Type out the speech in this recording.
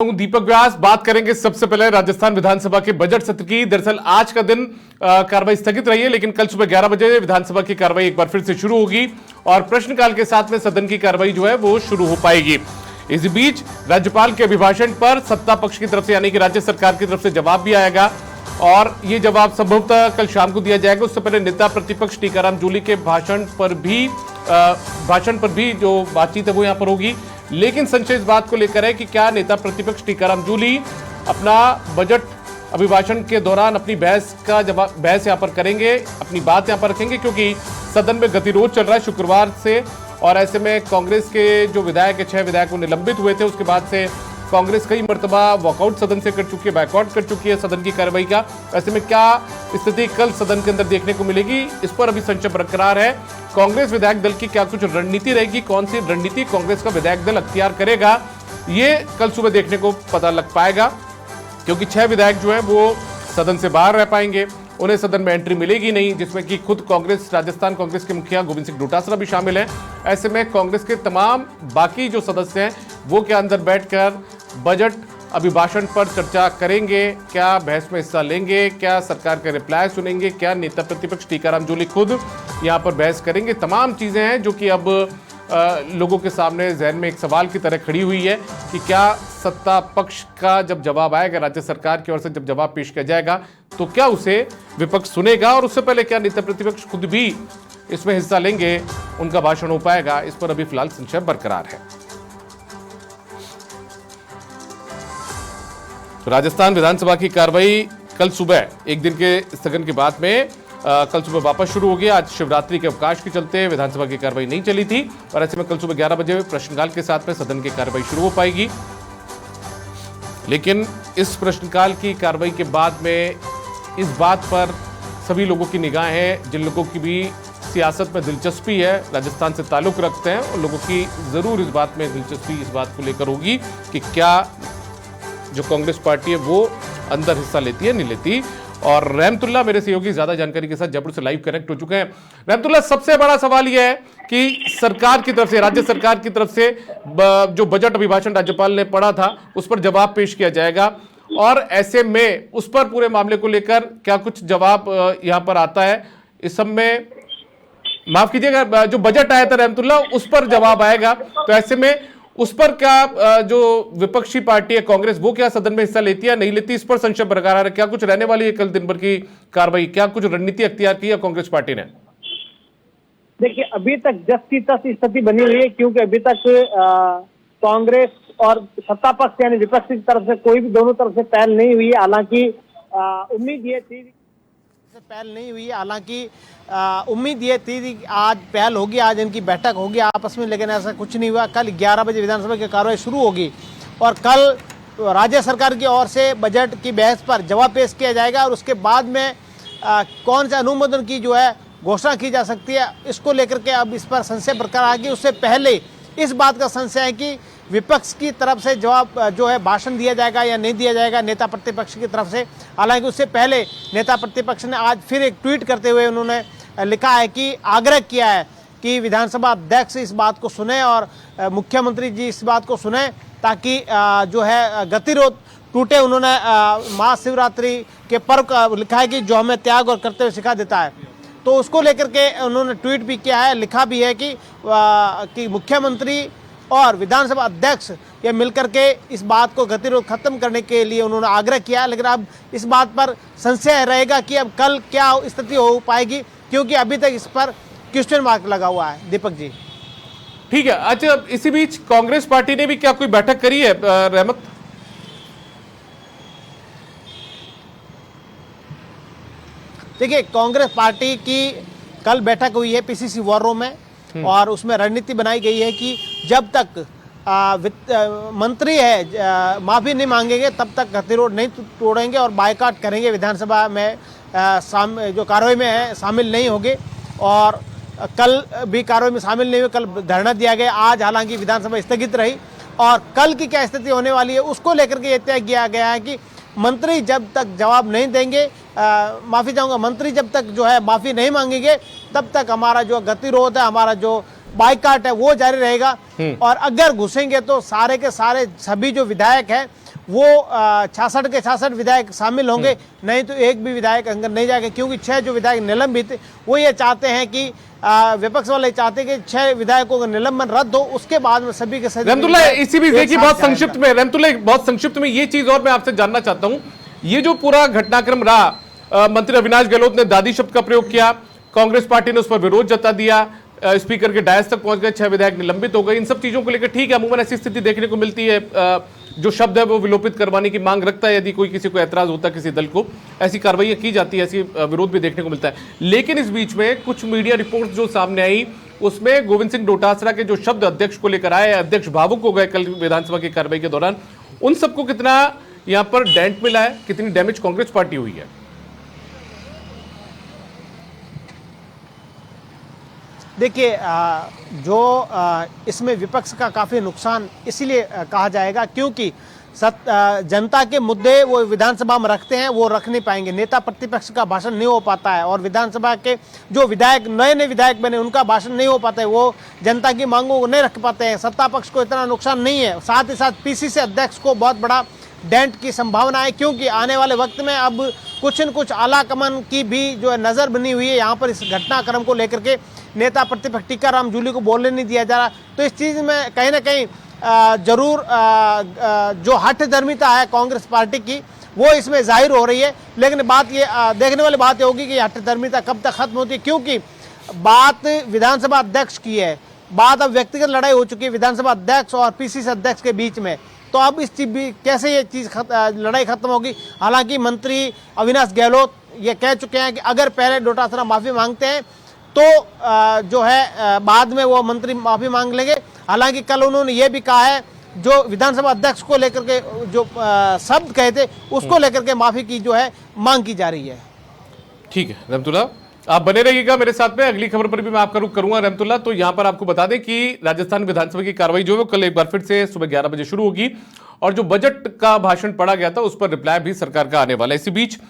दीपक व्यास बात करेंगे सबसे पहले राजस्थान विधानसभा के बजट सत्र की। दरअसल आज का दिन कार्रवाई स्थगित रही है, लेकिन कल सुबह 11 बजे विधानसभा की कार्रवाई एक बार फिर से शुरू होगी और प्रश्नकाल के साथ में सदन की कार्रवाई जो है वो शुरू हो पाएगी। इसी बीच राज्यपाल के अभिभाषण पर सत्ता पक्ष की तरफ से यानी कि राज्य सरकार की तरफ से जवाब भी आएगा और ये जवाब संभवतः कल शाम को दिया जाएगा। उससे पहले नेता प्रतिपक्ष टीकाराम जूली के भाषण पर भी जो बातचीत है वो यहां पर होगी। लेकिन संशय इस बात को लेकर है कि क्या नेता प्रतिपक्ष टीकाराम जूली अपना बजट अभिभाषण के दौरान अपनी बहस यहां पर करेंगे, अपनी बात यहां पर रखेंगे, क्योंकि सदन में गतिरोध चल रहा है शुक्रवार से। और ऐसे में कांग्रेस के जो विधायक है, 6 विधायक वो निलंबित हुए थे। उसके बाद से कांग्रेस कई मर्तबा वॉकआउट सदन से कर चुकी है, बैकआउट कर चुकी है सदन की कार्रवाई का। ऐसे में क्या स्थिति कल सदन के अंदर देखने को मिलेगी, इस पर अभी संशय बरकरार है। कांग्रेस विधायक दल की क्या कुछ रणनीति रहेगी, कौन सी रणनीति कांग्रेस का विधायक दल अख्तियार करेगा, ये कल सुबह देखने को पता लग पाएगा, क्योंकि 6 विधायक जो है वो सदन से बाहर रह पाएंगे, उन्हें सदन में एंट्री मिलेगी नहीं, जिसमें कि खुद कांग्रेस राजस्थान कांग्रेस के मुखिया गोविंद सिंह डोटासरा भी शामिल हैं। ऐसे में कांग्रेस के तमाम बाकी जो सदस्य हैं वो क्या अंदर बैठकर बजट अभिभाषण पर चर्चा करेंगे, क्या बहस में हिस्सा लेंगे, क्या सरकार के रिप्लाई सुनेंगे, क्या नेता प्रतिपक्ष टीकाराम जूली खुद यहां पर बहस करेंगे। तमाम चीजें हैं जो कि अब लोगों के सामने जहन में एक सवाल की तरह खड़ी हुई है कि क्या सत्ता पक्ष का जब जवाब आएगा, राज्य सरकार की ओर से जब जवाब पेश किया जाएगा, तो क्या उसे विपक्ष सुनेगा, और उससे पहले क्या नेता प्रतिपक्ष खुद भी इसमें हिस्सा लेंगे, उनका भाषण हो पाएगा, इस पर अभी फिलहाल संशय बरकरार है। तो राजस्थान विधानसभा की कार्रवाई कल सुबह एक दिन के स्थगन के बाद में कल सुबह वापस शुरू हो गया। आज शिवरात्रि के अवकाश के चलते विधानसभा की कार्रवाई नहीं चली थी और ऐसे में कल सुबह 11 बजे प्रश्नकाल के साथ में सदन की कार्रवाई शुरू हो पाएगी। लेकिन इस प्रश्नकाल की कार्रवाई के बाद में इस बात पर सभी लोगों की निगाहें, जिन लोगों की भी सियासत में दिलचस्पी है, राजस्थान से ताल्लुक रखते हैं, उन लोगों की जरूर इस बात में दिलचस्पी इस बात को लेकर होगी कि क्या जो कांग्रेस पार्टी है वो अंदर हिस्सा लेती है, नहीं लेती। और रहमतुल्लाह मेरे सहयोगी ज्यादा जानकारी के साथ जयपुर से लाइव कनेक्ट हो चुके हैं। रहमतुल्लाह, सबसे बड़ा सवाल यह है कि सरकार की तरफ से, राज्य सरकार की तरफ से जो बजट अभिभाषण राज्यपाल ने पढ़ा था उस पर जवाब पेश किया जाएगा और ऐसे में उस पर पूरे मामले को लेकर क्या कुछ जवाब यहां पर आता है। इस सब में माफ कीजिएगा, जो बजट आया था रहमतुल्लाह उस पर जवाब आएगा, तो ऐसे में उस पर क्या जो विपक्षी पार्टी है कांग्रेस वो क्या सदन में हिस्सा लेती है नहीं लेती, इस पर संशय बरकरार है। क्या कुछ रहने वाली है कल दिन भर की कार्रवाई, क्या कुछ रणनीति अख्तियार की है कांग्रेस पार्टी ने? देखिए, अभी तक जस की तस स्थिति बनी हुई है, क्योंकि अभी तक कांग्रेस और सत्ता पक्ष यानी विपक्ष की तरफ से कोई भी दोनों तरफ से पहल नहीं हुई है। हालांकि उम्मीद ये थी उम्मीद ये थी कि आज पहल होगी, आज इनकी बैठक होगी आपस में, लेकिन ऐसा कुछ नहीं हुआ। कल 11 बजे विधानसभा की कार्रवाई शुरू होगी और कल राज्य सरकार की ओर से बजट की बहस पर जवाब पेश किया जाएगा और उसके बाद में कौन से अनुमोदन की जो है घोषणा की जा सकती है, इसको लेकर के अब इस पर संशय बरकरार है। उससे पहले इस बात का संशय है कि विपक्ष की तरफ से जवाब जो है भाषण दिया जाएगा या नहीं दिया जाएगा नेता प्रतिपक्ष की तरफ से। हालांकि उससे पहले नेता प्रतिपक्ष ने आज फिर एक ट्वीट करते हुए उन्होंने लिखा है कि आग्रह किया है कि विधानसभा अध्यक्ष इस बात को सुने और मुख्यमंत्री जी इस बात को सुने ताकि जो है गतिरोध टूटे। उन्होंने महाशिवरात्रि के पर्व का लिखा है कि जो हमें त्याग और कर्तव्य सिखा देता है, तो उसको लेकर के उन्होंने ट्वीट भी किया है, लिखा भी है कि मुख्यमंत्री और विधानसभा अध्यक्ष ये मिलकर के इस बात को गतिरोध खत्म करने के लिए उन्होंने आग्रह किया। लेकिन अब इस बात पर संशय रहेगा कि अब कल क्या स्थिति हो पाएगी, क्योंकि अभी तक इस पर क्वेश्चन मार्क लगा हुआ है। दीपक जी, ठीक है। अच्छा, इसी बीच कांग्रेस पार्टी ने भी क्या कोई बैठक करी है रहमत? देखिए, कांग्रेस पार्टी की कल बैठक हुई है पीसीसी वॉर रूम में और उसमें रणनीति बनाई गई है कि जब तक मंत्री है माफी नहीं मांगेंगे तब तक गतिरोध नहीं तोड़ेंगे और बायकॉट करेंगे, विधानसभा में जो कार्रवाई में है शामिल नहीं होंगे। और कल भी कार्रवाई में शामिल नहीं हुए, कल धरना दिया गया। आज हालांकि विधानसभा स्थगित रही और कल की क्या स्थिति होने वाली है उसको लेकर के यह तय किया गया है कि मंत्री जब तक जवाब नहीं देंगे, माफी चाहूंगा, मंत्री जब तक जो है माफी नहीं मांगेंगे तब तक हमारा जो गतिरोध है, हमारा जो बाइकाट है वो जारी रहेगा। और अगर घुसेंगे तो सारे के सारे सभी जो विधायक हैं वो 66 के 66 विधायक शामिल होंगे, नहीं तो एक भी विधायक अंदर नहीं जाएगा, क्योंकि 6 जो विधायक निलंबित वो ये चाहते हैं कि विपक्ष वाले चाहते हैं कि 6 विधायकों का निलंबन रद्द हो, उसके बाद में सभी के सभी रहमतुल्लाह, इसी भी देखिए बहुत संक्षिप्त में, रहमतुल्लाह बहुत संक्षिप्त में ये चीज और मैं आपसे जानना चाहता हूं, ये जो पूरा घटनाक्रम रहा, मंत्री अविनाश गहलोत ने दादी शब्द का प्रयोग किया, कांग्रेस पार्टी ने उस पर विरोध जता दिया, स्पीकर के डायस तक पहुंच गए, 6 विधायक निलंबित हो गए, इन सब चीजों को लेकर ठीक है, अमूमन ऐसी स्थिति देखने को मिलती है, जो शब्द है वो विलोपित करवाने की मांग रखता है, यदि कोई किसी को ऐतराज होता है किसी दल को, ऐसी कार्रवाई की जाती है, ऐसी विरोध भी देखने को मिलता है। लेकिन इस बीच में कुछ मीडिया रिपोर्ट्स जो सामने आई, उसमें गोविंद सिंह डोटासरा के जो शब्द अध्यक्ष को लेकर आए, अध्यक्ष भावुक हो गए कल विधानसभा की कार्रवाई के दौरान, उन सबको कितना यहां पर डेंट मिला है, कितनी डैमेज कांग्रेस पार्टी हुई है? देखिए, जो इसमें विपक्ष का काफ़ी नुकसान इसीलिए कहा जाएगा क्योंकि जनता के मुद्दे वो विधानसभा में रखते हैं, वो रख नहीं पाएंगे, नेता प्रतिपक्ष का भाषण नहीं हो पाता है, और विधानसभा के जो विधायक नए विधायक बने उनका भाषण नहीं हो पाता है, वो जनता की मांगों को नहीं रख पाते हैं, सत्ता पक्ष को इतना नुकसान नहीं है। साथ ही साथ पीसीसी अध्यक्ष को बहुत बड़ा डेंट की संभावना है, क्योंकि आने वाले वक्त में अब कुछ न कुछ आलाकमान की भी जो है नज़र बनी हुई है यहाँ पर इस घटनाक्रम को लेकर के, नेता प्रतिपक्ष टीकाराम जूली को बोलने नहीं दिया जा रहा, तो इस चीज़ में कहीं ना कहीं जरूर जो हठधर्मिता है कांग्रेस पार्टी की वो इसमें जाहिर हो रही है। लेकिन बात ये देखने वाली बात ये होगी कि हठधर्मिता कब तक खत्म होती है, क्योंकि बात विधानसभा अध्यक्ष की है, बात अब व्यक्तिगत लड़ाई हो चुकी है विधानसभा अध्यक्ष और पीसीसी अध्यक्ष के बीच में, तो अब इस चीज कैसे ये चीज़ लड़ाई खत्म होगी। हालांकि मंत्री अविनाश गहलोत ये कह चुके हैं कि अगर पहले डोटासरा माफ़ी मांगते हैं तो जो है बाद में वो मंत्री माफ़ी मांग लेंगे। हालांकि कल उन्होंने ये भी कहा है, जो विधानसभा अध्यक्ष को लेकर के जो शब्द कहे थे उसको लेकर के माफ़ी की जो है मांग की जा रही है। ठीक है रहमतुल्लाह, आप बने रहिएगा मेरे साथ में, अगली खबर पर भी मैं आपका रुख करूंगा रहमतुल्लाह। तो यहां पर आपको बता दें कि राजस्थान विधानसभा की कार्रवाई जो है कल एक बार फिर से सुबह 11 बजे शुरू होगी, और जो बजट का भाषण पढ़ा गया था उस पर रिप्लाई भी सरकार का आने वाला है। इसी बीच